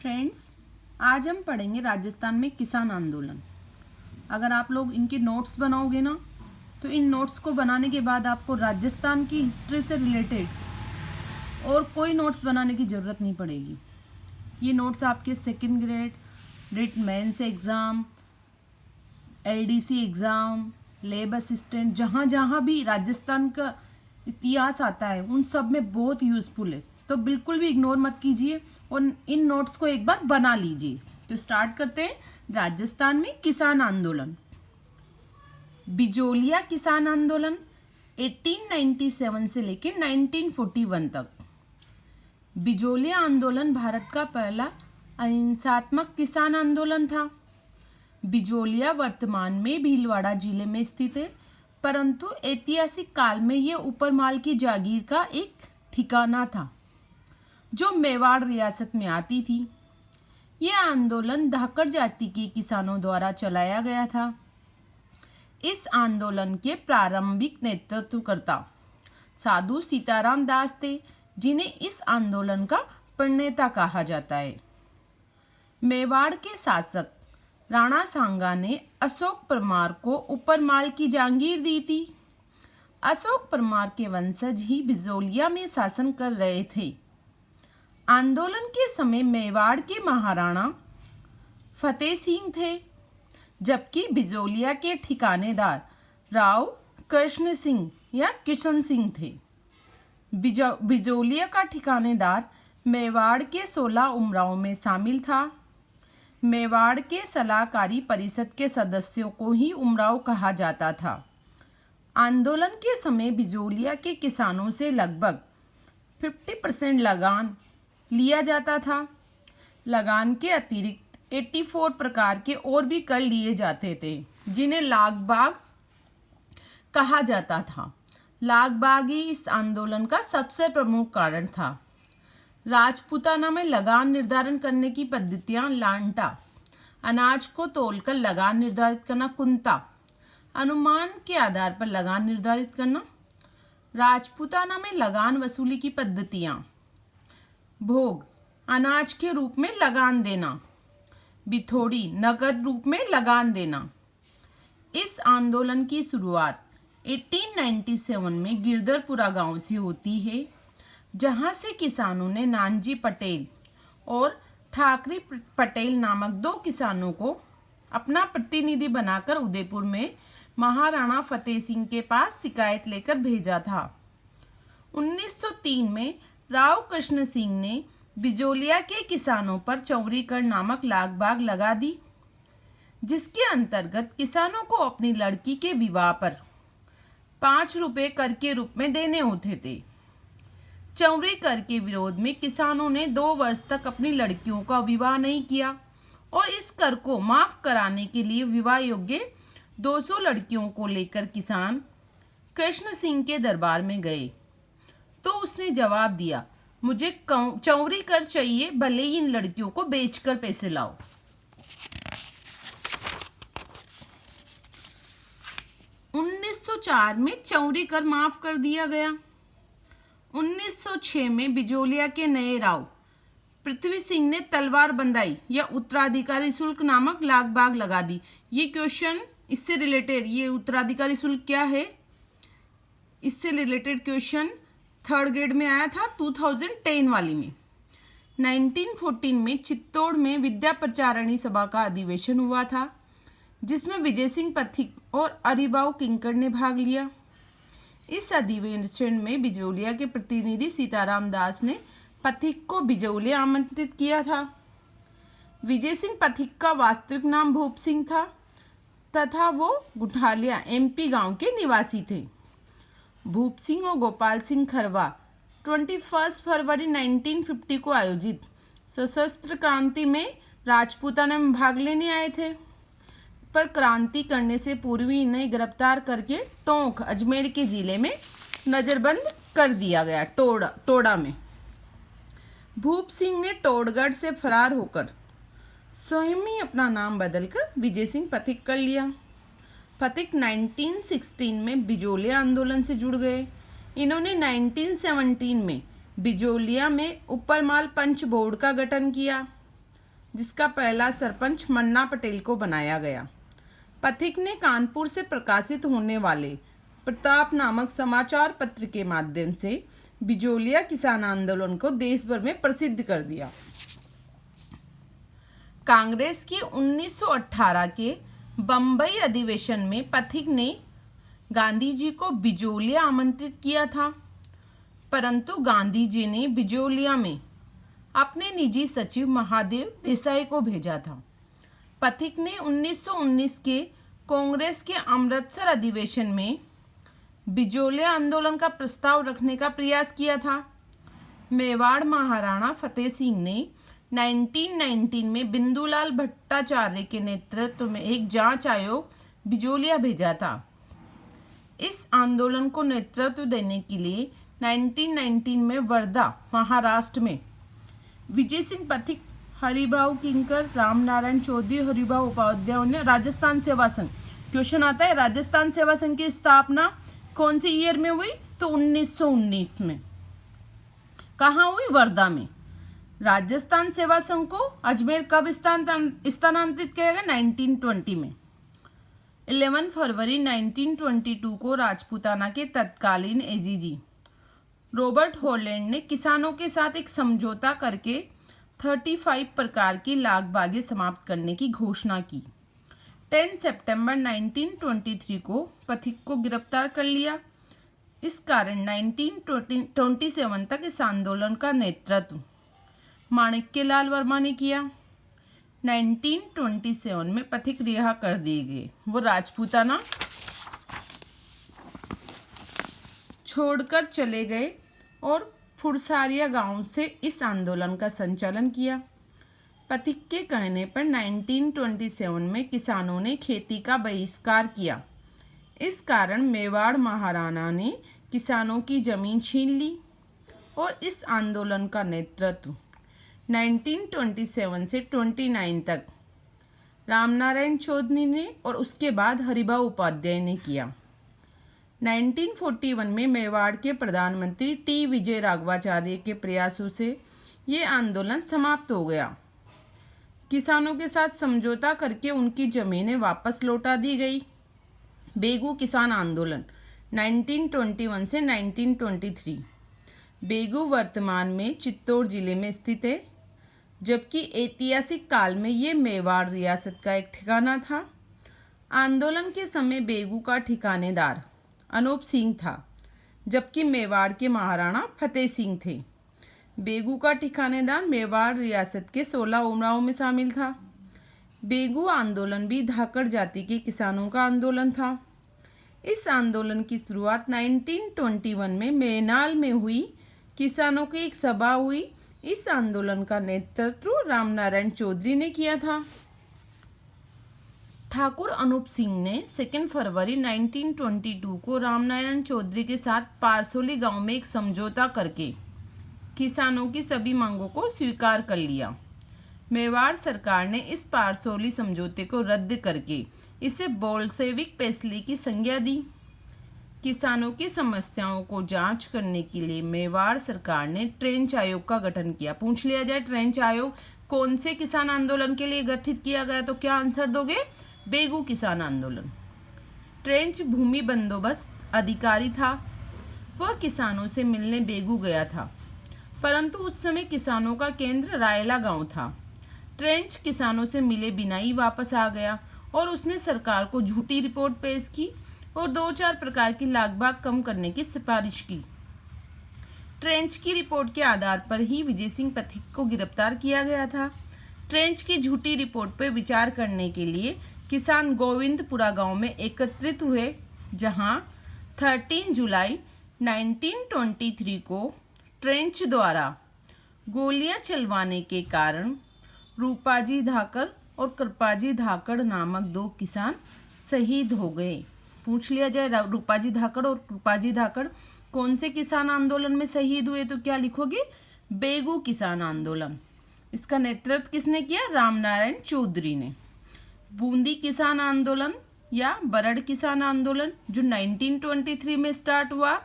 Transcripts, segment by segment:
Friends, आज हम पढ़ेंगे राजस्थान में किसान आंदोलन। अगर आप लोग इनके नोट्स बनाओगे ना, तो इन नोट्स को बनाने के बाद आपको राजस्थान की हिस्ट्री से रिलेटेड और कोई नोट्स बनाने की ज़रूरत नहीं पड़ेगी। ये नोट्स आपके second grade, REET mains exam, LDC exam, lab assistant, जहाँ जहाँ भी राजस्थान का इतिहास आता है उन सब में बहुत यूज़फुल है। तो बिल्कुल भी इग्नोर मत कीजिए और इन नोट्स को एक बार बना लीजिए। तो स्टार्ट करते हैं। राजस्थान में किसान आंदोलन। बिजोलिया किसान आंदोलन 1897 से लेकर 1941 तक। बिजोलिया आंदोलन भारत का पहला अहिंसात्मक किसान आंदोलन था। बिजोलिया वर्तमान में भीलवाड़ा जिले में स्थित है, परंतु ऐतिहासिक काल में यह ऊपरमाल की जागीर का एक ठिकाना था जो मेवाड़ रियासत में आती थी। यह आंदोलन धाकड़ जाति के किसानों द्वारा चलाया गया था। इस आंदोलन के प्रारंभिक नेतृत्वकर्ता साधु सीताराम दास थे, जिन्हें इस आंदोलन का प्रणेता कहा जाता है। मेवाड़ के शासक राणा सांगा ने अशोक परमार को ऊपरमाल की जागीर दी थी। अशोक परमार के वंशज ही बिजोलिया में शासन कर रहे थे। आंदोलन के समय मेवाड़ के महाराणा फतेह सिंह थे, जबकि बिजोलिया के ठिकानेदार राव कृष्ण सिंह या किशन सिंह थे। बिजोलिया का ठिकानेदार मेवाड़ के 16 उमराव में शामिल था। मेवाड़ के सलाहकारी परिषद के सदस्यों को ही उमराव कहा जाता था। आंदोलन के समय बिजोलिया के किसानों से लगभग 50% लगान लिया जाता था। लगान के अतिरिक्त 84 प्रकार के और भी कर लिए जाते थे, जिन्हें लागबाग कहा जाता था। लागबाग ही इस आंदोलन का सबसे प्रमुख कारण था। राजपूताना में लगान निर्धारण करने की पद्धतियां लांटा, अनाज को तोलकर लगान निर्धारित करना, कुंता, अनुमान के आधार पर लगान निर्धारित करना। राजपूताना में लगान वसूली की पद्धतियां भोग, अनाज के रूप में लगान देना, बिथोड़ी, नगद रूप में लगान देना। इस आंदोलन की शुरुआत 1897 में गिरधरपुरा गांव से होती है, जहां से किसानों ने नानजी पटेल और ठाकरी पटेल नामक 2 किसानों को अपना प्रतिनिधि बनाकर उदयपुर में महाराणा फतेह सिंह के पास शिकायत लेकर भेजा था। 1903 में राव कृष्ण सिंह ने बिजोलिया के किसानों पर चौरीकर नामक लागबाग लगा दी, जिसके अंतर्गत किसानों को अपनी लड़की के विवाह पर 5 रुपए कर के रूप में देने होते थे। चौरी कर के विरोध में किसानों ने 2 वर्ष तक अपनी लड़कियों का विवाह नहीं किया और इस कर को माफ कराने के लिए विवाह योग्य 200 लड़कियों को लेकर किसान कृष्ण सिंह के दरबार में गए, तो उसने जवाब दिया, मुझे चौरी कर चाहिए, भले ही इन लड़कियों को बेचकर पैसे लाओ। उन्नीस 1904 में चौरी कर माफ कर दिया गया। 1906 में बिजोलिया के नए राव पृथ्वी सिंह ने तलवार बंदाई या उत्तराधिकारी शुल्क नामक लागबाग लगा दी। ये क्वेश्चन इससे रिलेटेड, ये उत्तराधिकारी शुल्क क्या है, इससे रिलेटेड क्वेश्चन 3rd ग्रेड में आया था 2010 वाली में। 1914 में चित्तौड़ में विद्या प्रचारणी सभा का अधिवेशन हुआ था, जिसमें विजय सिंह पथिक और अरिबाऊ किंकर ने भाग लिया। इस अधिवेशन में बिजोलिया के प्रतिनिधि सीताराम दास ने पथिक को बिजोलिया आमंत्रित किया था। विजय सिंह पथिक का वास्तविक नाम भूप सिंह था तथा वो गुठालिया MP गांव के निवासी थे। भूप सिंह और गोपाल सिंह खरवा 21 फरवरी 1950 को आयोजित सशस्त्र क्रांति में राजपूताना में भाग लेने आए थे, पर क्रांति करने से पूर्व ही इन्हें गिरफ्तार करके टोंक अजमेर के जिले में नजरबंद कर दिया गया। टोड़ा में भूप सिंह ने टोड़गढ़ से फरार होकर स्वयं ही अपना नाम बदलकर विजय सिंह पथिक कर लिया। पथिक 1916 में बिजोलिया आंदोलन से जुड़ गए। इन्होंने 1917 में बिजोलिया में ऊपरमाल पंच बोर्ड का गठन किया। जिसका पहला सरपंच मन्ना पटेल को बनाया गया। पथिक ने कानपुर से प्रकाशित होने वाले प्रताप नामक समाचार पत्र के माध्यम से बिजोलिया किसान आंदोलन को देश भर में प्रसिद्ध कर दिया। कांग्रेस की 1918 के बंबई अधिवेशन में पथिक ने गांधी जी को बिजोलिया आमंत्रित किया था, परंतु गांधी जी ने बिजोलिया में अपने निजी सचिव महादेव देसाई को भेजा था। पथिक ने 1919 के कांग्रेस के अमृतसर अधिवेशन में बिजोलिया आंदोलन का प्रस्ताव रखने का प्रयास किया था। मेवाड़ महाराणा फतेह सिंह ने 1919 में बिंदुलाल भट्टाचार्य के नेतृत्व में एक जांच आयोग बिजोलिया भेजा था। इस आंदोलन को नेतृत्व देने के लिए 1919 में वर्धा महाराष्ट्र में विजय सिंह पथिक, हरिभाऊ किंकर, रामनारायण चौधरी, हरिभाऊ उपाध्याय ने राजस्थान सेवा संघ, क्वेश्चन आता है राजस्थान सेवा संघ की स्थापना कौन सी ईयर में हुई, तो 1919 में। कहाँ हुई, वर्धा में। राजस्थान सेवा संघ को अजमेर कब स्थानांतरित किया गया, 1920 में। 11 फरवरी 1922 को राजपूताना के तत्कालीन एजीजी रॉबर्ट हॉलैंड ने किसानों के साथ एक समझौता करके 35 प्रकार की लागबागी समाप्त करने की घोषणा की। 10 सितंबर 1923 को पथिक को गिरफ्तार कर लिया। इस कारण 1927 तक इस आंदोलन का नेतृत्व माणिक्यलाल वर्मा ने किया। 1927 में पथिक रिहा कर दिए गए। वो राजपूताना छोड़कर चले गए और फुरसारिया गांव से इस आंदोलन का संचालन किया। पथिक के कहने पर 1927 में किसानों ने खेती का बहिष्कार किया। इस कारण मेवाड़ महाराणा ने किसानों की जमीन छीन ली और इस आंदोलन का नेतृत्व 1927 से 29 तक रामनारायण चौधरी ने और उसके बाद हरिभाऊ उपाध्याय ने किया। 1941 में मेवाड़ के प्रधानमंत्री टी विजय राघवाचार्य के प्रयासों से ये आंदोलन समाप्त हो गया। किसानों के साथ समझौता करके उनकी जमीनें वापस लौटा दी गई। बेगू किसान आंदोलन 1921 से 1923। बेगू वर्तमान में चित्तौड़ जिले में स्थित है, जबकि ऐतिहासिक काल में ये मेवाड़ रियासत का एक ठिकाना था। आंदोलन के समय बेगू का ठिकानेदार अनूप सिंह था, जबकि मेवाड़ के महाराणा फतेह सिंह थे। बेगू का ठिकानेदार मेवाड़ रियासत के 16 उमराव में शामिल था। बेगू आंदोलन भी धाकड़ जाति के किसानों का आंदोलन था। इस आंदोलन की शुरुआत 1921 में मेनाल में हुई। किसानों की एक सभा हुई। इस आंदोलन का नेतृत्व रामनारायण चौधरी ने किया था। ठाकुर अनूप सिंह ने 2 फरवरी 1922 को रामनारायण चौधरी के साथ पारसोली गांव में एक समझौता करके किसानों की सभी मांगों को स्वीकार कर लिया। मेवाड़ सरकार ने इस पारसोली समझौते को रद्द करके इसे बोल्शेविक पेशली की संज्ञा दी। किसानों की समस्याओं को जांच करने के लिए मेवाड़ सरकार ने ट्रेंच आयोग का गठन किया। पूछ लिया जाए ट्रेंच आयोग कौन से किसान आंदोलन के लिए गठित किया गया, तो क्या आंसर दोगे, बेगू किसान आंदोलन। ट्रेंच भूमि बंदोबस्त अधिकारी था। वह किसानों से मिलने बेगू गया था, परंतु उस समय किसानों का केंद्र रायला गांव था। ट्रेंच किसानों से मिले बिना ही वापस आ गया और उसने सरकार को झूठी रिपोर्ट पेश की और 2-4 प्रकार की लागबाग कम करने की सिफारिश की। ट्रेंच की रिपोर्ट के आधार पर ही विजय सिंह पथिक को गिरफ्तार किया गया था। ट्रेंच की झूठी रिपोर्ट पर विचार करने के लिए किसान गोविंदपुरा गांव में एकत्रित हुए, जहां 13 जुलाई 1923 को ट्रेंच द्वारा गोलियां चलवाने के कारण रूपाजी धाकड़ और कृपाजी धाकड़ नामक 2 किसान शहीद हो गए। पूछ लिया जाए रूपाजी धाकड़ और कृपाजी धाकड़ कौन से किसान आंदोलन में शहीद हुए, तो क्या लिखोगे, बेगू किसान आंदोलन। इसका नेतृत्व किसने किया, रामनारायण चौधरी ने। बूंदी किसान आंदोलन या बरड़ किसान आंदोलन जो 1923 में स्टार्ट हुआ,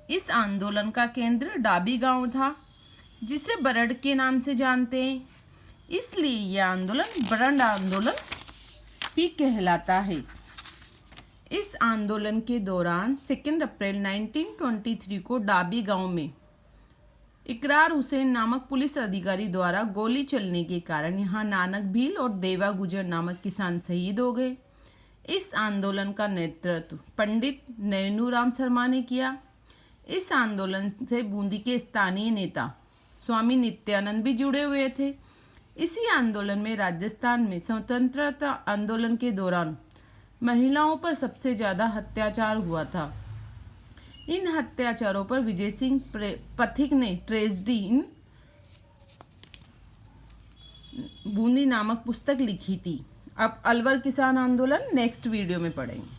इस आंदोलन का केंद्र डाबी गांव था, जिसे बरड़ के नाम से जानते हैं। इसलिए यह आंदोलन ब्रंड आंदोलन भी कहलाता है। इस आंदोलन के दौरान 2 अप्रैल 1923 को डाबी गांव में इकरार हुसैन नामक पुलिस अधिकारी द्वारा गोली चलने के कारण यहाँ नानक भील और देवा गुजर नामक किसान शहीद हो गए। इस आंदोलन का नेतृत्व पंडित नैनूराम शर्मा ने किया। इस आंदोलन से बूंदी के स्थानीय नेता स्वामी नित्यानंद भी जुड़े हुए थे। इसी आंदोलन में राजस्थान में स्वतंत्रता आंदोलन के दौरान महिलाओं पर सबसे ज़्यादा अत्याचार हुआ था। इन अत्याचारों पर विजय सिंह पथिक ने ट्रेजेडी इन बूंदी नामक पुस्तक लिखी थी। अब अलवर किसान आंदोलन नेक्स्ट वीडियो में पढ़ेंगे।